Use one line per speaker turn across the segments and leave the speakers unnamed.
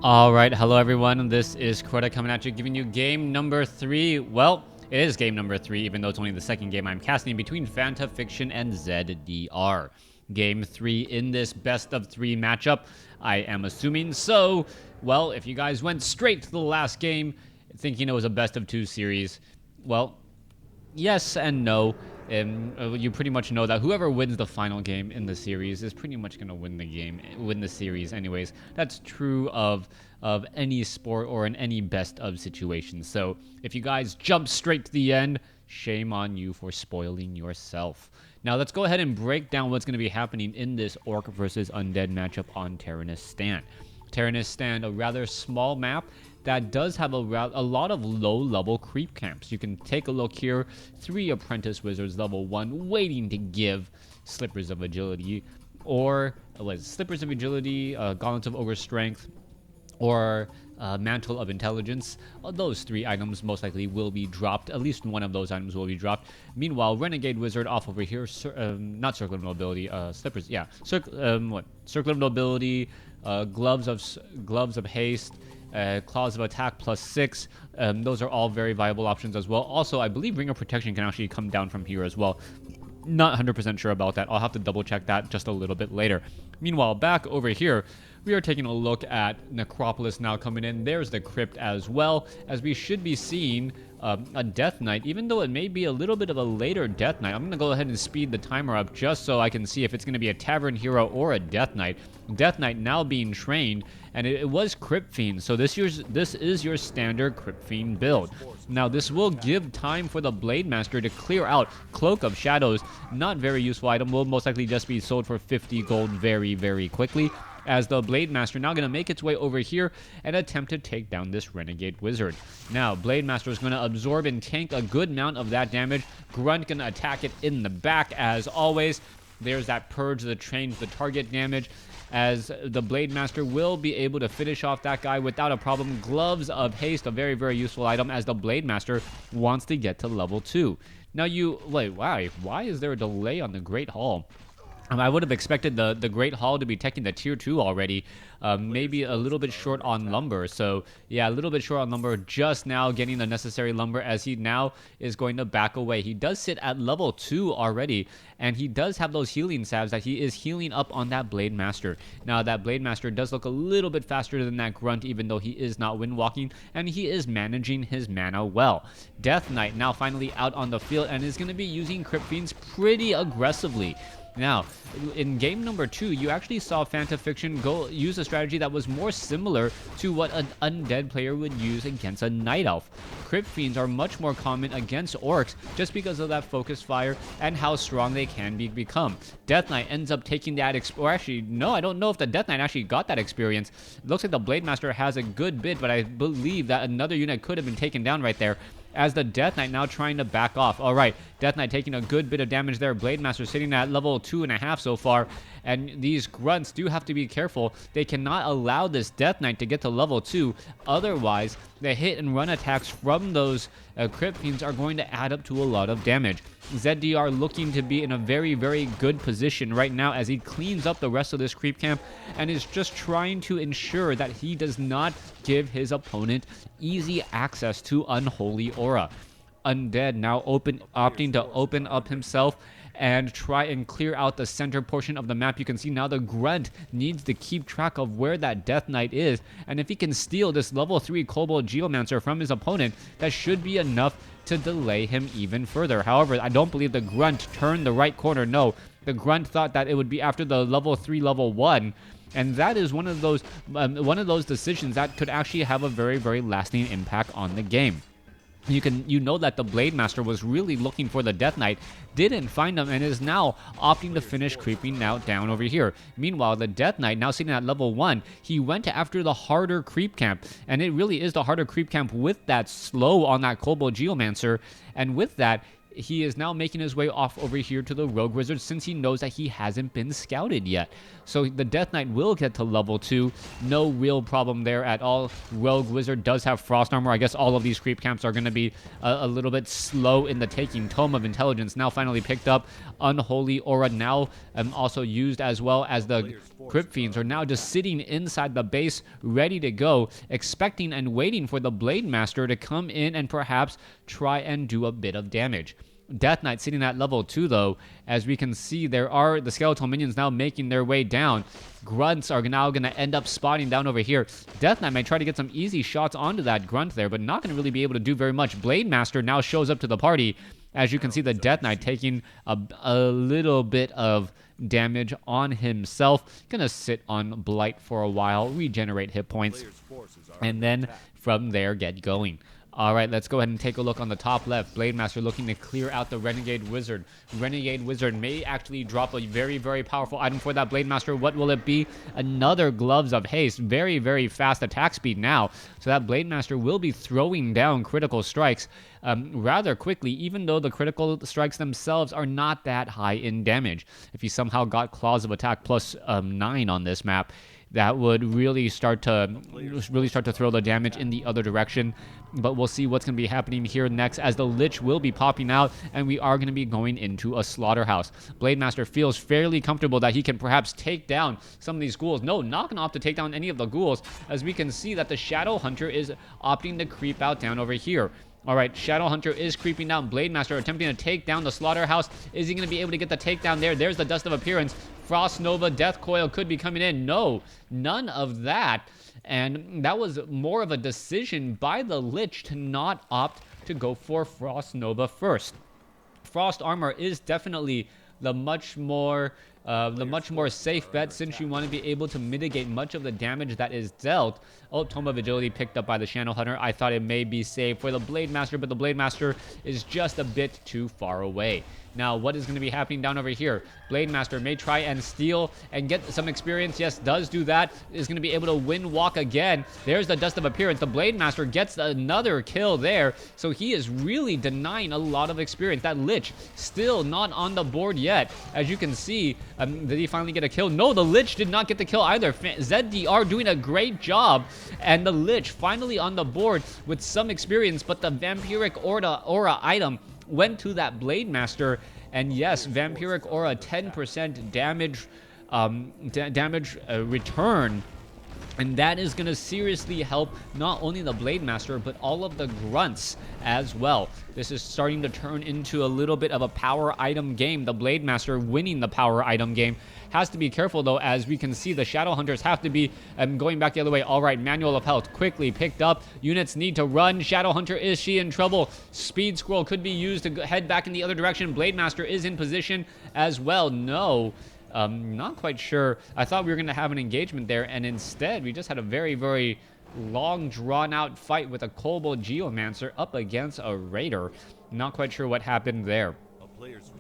Alright, hello everyone, this is Crota coming at you, giving you game number 3. Well, it is game number 3, even though it's only the second game I'm casting between Fanta, Fiction, and ZDR. Game 3 in this best of 3 matchup, I am assuming. So, well, if you guys went straight to the last game, thinking it was a best of 2 series, well, yes and no. You pretty much know that whoever wins the final game in the series is pretty much going to win the series anyways. That's true of any sport or in any best of situation. So if you guys jump straight to the end, shame on you for spoiling yourself. Now let's go ahead and break down what's going to be happening in this Orc versus Undead matchup on Tauren. Tauren, a rather small map that does have a lot of low-level creep camps. You can take a look here. 3 Apprentice Wizards level 1 waiting to give Slippers of Agility, or Slippers of Agility, Gauntlets of Ogre Strength, or Mantle of Intelligence. Those 3 items most likely will be dropped. At least one of those items will be dropped. Meanwhile, Renegade Wizard off over here, not Circle of Nobility, Slippers, yeah, Circle of Nobility, Gloves of Haste, Claws of Attack +6. Those are all very viable options as well. Also, I believe Ring of Protection can actually come down from here as well. Not 100% sure about that. I'll have to double check that just a little bit later. Meanwhile, back over here, we are taking a look at Necropolis now coming in. There's the Crypt as well, as we should be seeing a Death Knight, even though it may be a little bit of a later Death Knight. I'm going to go ahead and speed the timer up just so I can see if it's going to be a Tavern Hero or a Death Knight. Death Knight now being trained, and it was Crypt Fiend, so this is your standard Crypt Fiend build. Now this will give time for the Blade Master to clear out Cloak of Shadows. Not very useful item, will most likely just be sold for 50 gold very quickly, as the Blade Master now going to make its way over here and attempt to take down this Renegade Wizard. Now, Blade Master is going to absorb and tank a good amount of that damage. Grunt going to attack it in the back as always. There's that Purge that change the target damage, as the Blade Master will be able to finish off that guy without a problem. Gloves of Haste, a very useful item, as the Blade Master wants to get to level 2. Now why is there a delay on the Great Hall? I would have expected the Great Hall to be taking the tier 2 already. Maybe a little bit short on lumber. So yeah, a little bit short on lumber, just now getting the necessary lumber, as he now is going to back away. He does sit at level 2 already, and he does have those healing salves that he is healing up on that Blade Master. Now that Blade Master does look a little bit faster than that Grunt, even though he is not wind walking, and he is managing his mana well. Death Knight now finally out on the field and is going to be using Crypt Fiends pretty aggressively. Now, in game number 2, you actually saw Fanta Fiction use a strategy that was more similar to what an Undead player would use against a Night Elf. Crypt Fiends are much more common against Orcs just because of that focus fire and how strong they can become. Death Knight ends up taking that, or actually, no, I don't know if the Death Knight actually got that experience. It looks like the Blade Master has a good bit, but I believe that another unit could have been taken down right there, as the Death Knight now trying to back off. Alright, Death Knight taking a good bit of damage there. Blade Master sitting at level 2.5 so far, and these Grunts do have to be careful. They cannot allow this Death Knight to get to level 2, otherwise the hit and run attacks from those Crypt Fiends are going to add up to a lot of damage. ZDR looking to be in a very good position right now as he cleans up the rest of this creep camp and is just trying to ensure that he does not give his opponent easy access to Unholy Aura. Undead now opting to open up himself and try and clear out the center portion of the map. You can see now the Grunt needs to keep track of where that Death Knight is, and if he can steal this level 3 Kobold Geomancer from his opponent, that should be enough to delay him even further. However, I don't believe the Grunt turned the right corner. No, the Grunt thought that it would be after the level 3, level 1, and that is one of those decisions that could actually have a very lasting impact on the game. You know that the Blade Master was really looking for the Death Knight, didn't find him, and is now opting to finish creeping now down over here. Meanwhile, the Death Knight now sitting at level 1, he went after the harder creep camp, and it really is the harder creep camp with that slow on that Kobold Geomancer, and with that, he is now making his way off over here to the Rogue Wizard, since he knows that he hasn't been scouted yet. So the Death Knight will get to level 2. No real problem there at all. Rogue Wizard does have Frost Armor. I guess all of these creep camps are going to be a little bit slow in the taking. Tome of Intelligence now finally picked up. Unholy Aura now also used, as well as the Crypt Fiends are now just sitting inside the base, ready to go, expecting and waiting for the Blade Master to come in and perhaps try and do a bit of damage. Death Knight sitting at level 2 though. As we can see, there are the skeletal minions now making their way down. Grunts are now going to end up spotting down over here. Death Knight may try to get some easy shots onto that grunt there, but not going to really be able to do very much. Blade Master now shows up to the party. As you can see, the Death Knight taking a little bit of damage on himself. Gonna sit on Blight for a while, regenerate hit points, and then from there get going. Alright, let's go ahead and take a look on the top left. Blade Master looking to clear out the Renegade Wizard. Renegade Wizard may actually drop a very, very powerful item for that Blade Master. What will it be? Another Gloves of Haste. Very, very fast attack speed now. So that Blade Master will be throwing down critical strikes rather quickly, even though the critical strikes themselves are not that high in damage. If he somehow got Claws of Attack plus 9 on this map, that would really start to throw the damage in the other direction. But we'll see what's going to be happening here next, as the Lich will be popping out and we are going to be going into a slaughterhouse. Blade Master feels fairly comfortable that he can perhaps take down some of these ghouls. No, not going to opt to take down any of the ghouls, as we can see that the Shadow Hunter is opting to creep out down over here. Alright, Shadow Hunter is creeping down. Blade Master attempting to take down the Slaughterhouse. Is he going to be able to get the takedown there? There's the Dust of Appearance. Frost Nova, Death Coil could be coming in. No, none of that. And that was more of a decision by the Lich to not opt to go for Frost Nova first. Frost Armor is definitely the much more safe bet, since you want to be able to mitigate much of the damage that is dealt. Oh, Tome of Agility picked up by the Shadow Hunter. I thought it may be safe for the Blade Master, but the Blade Master is just a bit too far away. Now, what is going to be happening down over here? Blade Master may try and steal and get some experience. Yes, does do that. Is going to be able to win walk again. There's the Dust of Appearance. The Blade Master gets another kill there. So he is really denying a lot of experience. That Lich still not on the board yet. As you can see, did he finally get a kill? No, the Lich did not get the kill either. ZDR doing a great job. And the Lich finally on the board with some experience. But the Vampiric Aura item went to that Blade Master, and yes, Vampiric Aura 10% damage return, and that is going to seriously help not only the Blade Master but all of the grunts as well. This is starting to turn into a little bit of a power item game. The Blade Master winning the power item game. Has to be careful though, as we can see the Shadow Hunters have to be going back the other way. Alright, Manual of Health quickly picked up. Units need to run. Shadow Hunter, is she in trouble? Speed Scroll could be used to head back in the other direction. Blade Master is in position as well. No, not quite sure. I thought we were going to have an engagement there, and instead we just had a very, very long drawn out fight with a Kobold Geomancer up against a Raider. Not quite sure what happened there.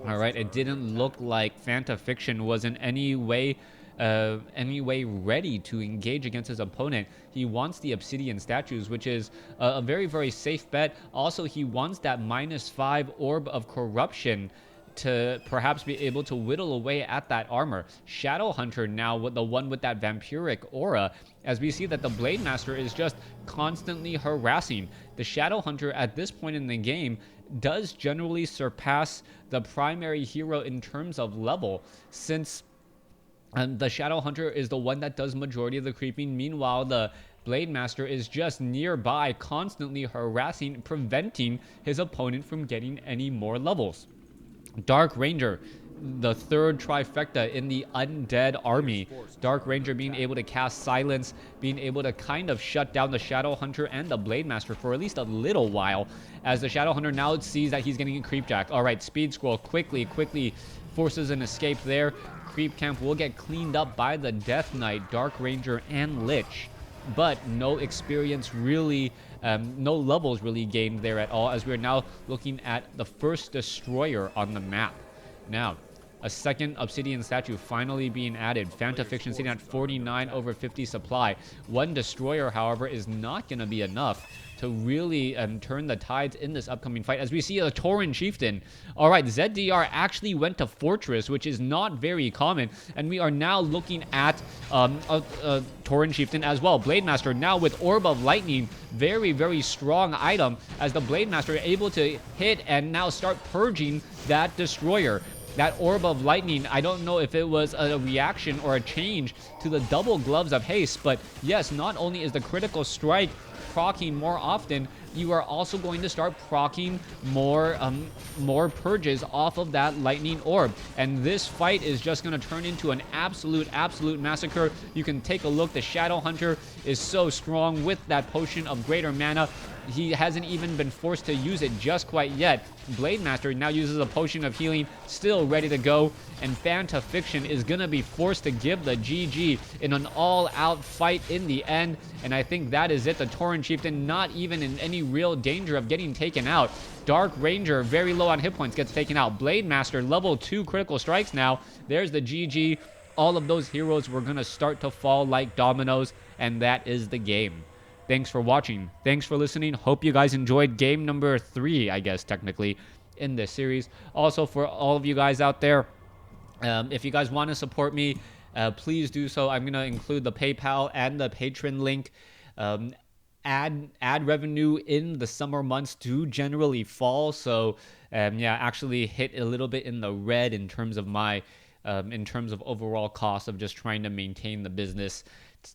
Alright, it didn't look like Fanta Fiction was in any way ready to engage against his opponent. He wants the Obsidian Statues, which is a very, very safe bet. Also, he wants that -5 Orb of Corruption to perhaps be able to whittle away at that armor. Shadow Hunter now with the one with that Vampiric Aura, as we see that the Blade Master is just constantly harassing. The Shadow Hunter at this point in the game does generally surpass the primary hero in terms of level, since the Shadow Hunter is the one that does majority of the creeping. Meanwhile, the Blade Master is just nearby, constantly harassing, preventing his opponent from getting any more levels. Dark Ranger, the third trifecta in the Undead army. Dark Ranger being able to cast Silence, being able to kind of shut down the Shadow Hunter and the Blade Master for at least a little while, as the Shadow Hunter now sees that he's getting a Creepjack. Alright, Speed Scroll quickly forces an escape there. Creep Camp will get cleaned up by the Death Knight, Dark Ranger, and Lich. But no experience really, no levels really gained there at all, as we're now looking at the first Destroyer on the map. Now, a second Obsidian Statue finally being added. Fanta Fiction sitting at 49 over 50 supply. One Destroyer, however, is not going to be enough to really turn the tides in this upcoming fight, as we see a Tauren Chieftain. Alright, ZDR actually went to Fortress, which is not very common, and we are now looking at a Tauren Chieftain as well. Blade Master now with Orb of Lightning. Very, very strong item, as the Blade Master able to hit and now start purging that Destroyer. that orb of lightning, I don't know if it was a reaction or a change to the double gloves of haste, but yes, not only is the critical strike proccing more often, you are also going to start proccing more purges off of that lightning orb. And this fight is just going to turn into an absolute massacre. You can take a look. The Shadow Hunter is so strong with that potion of greater mana. He hasn't even been forced to use it just quite yet. Blade Master now uses a potion of healing, still ready to go, and Fanta Fiction is gonna be forced to give the GG in an all-out fight in the end, and I think that is it. The Tauren Chieftain not even in any real danger of getting taken out. Dark Ranger, very low on hit points, gets taken out. Blade Master, level 2 critical strikes now. There's the GG. All of those heroes were gonna start to fall like dominoes, and that is the game. Thanks for watching. Thanks for listening. Hope you guys enjoyed game number 3, I guess, technically, in this series. Also, for all of you guys out there, if you guys want to support me, please do so. I'm going to include the PayPal and the Patreon link. Ad revenue in the summer months do generally fall. So, yeah, actually hit a little bit in the red in terms of my... in terms of overall cost of just trying to maintain the business,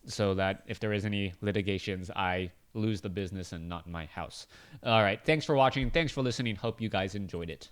so that if there is any litigations, I lose the business and not my house. All right. Thanks for watching. Thanks for listening. Hope you guys enjoyed it.